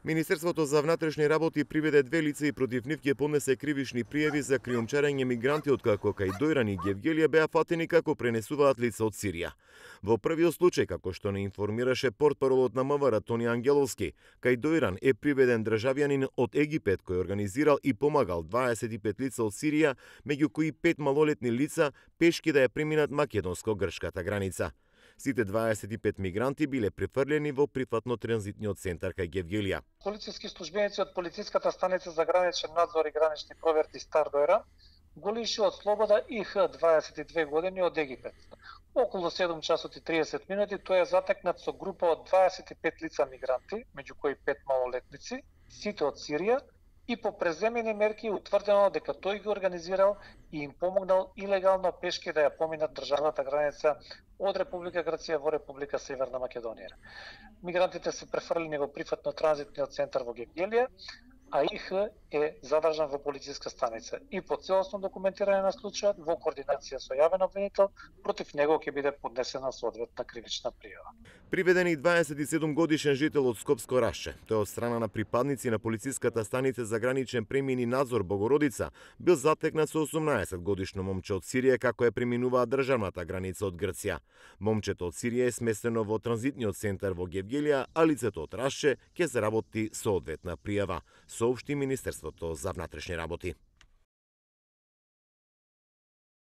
Министерството за внатрешни работи приведе две лица и против нив ќе поднесе кривични пријави за кријумчарење мигранти откако кај Дојран и Гевгелија беа фатени како пренесуваат лица од Сирија. Во првиот случај, како што не информираше портпаролот на МВР Тони Ангеловски, кај Дојран е приведен државјанин од Египет кој организирал и помагал 25 лица од Сирија, меѓу кои 5 малолетни лица пешки да ја преминат македонско-грчката граница. Сите 25 мигранти биле префрлени во прифатно-транзитниот центар кај Гевгелија. Полициски службеници од полициската станица за граничен надзор и гранични проверки Стар Дојран го лиши од слобода ИХ 22 години од Египет. Околу 7 часот и 30 минути тој е затекнат со група од 25 лица мигранти, меѓу кои 5 малолетници, сите од Сирија, и по преземени мерки утврдено дека тој ги организирал и им помогнал илегално пешки да ја поминат државната граница од Република Грција во Република Северна Македонија. Мигрантите се префрлени во прифатно-транзитниот центар во Гевгелија, а ИХ е задржан во полициска станица и по целосно документирање на случајот во координација со јавен обвинител, против него ќе биде поднесена соодветна кривична пријава. Приведен и 27 годишен жител од Скопско Рашче. Тој од страна на припадници на полициската станица за граничен премин и надзор Богородица бил затекнат со 18 годишно момче од Сирија како е преминуваа државната граница од Грција. Момчето од Сирија е сместено во транзитниот центар во Гевгелија, а лицето од Рашче ќе заработи соодветна пријава, соопшти Министерството за внатрешни работи.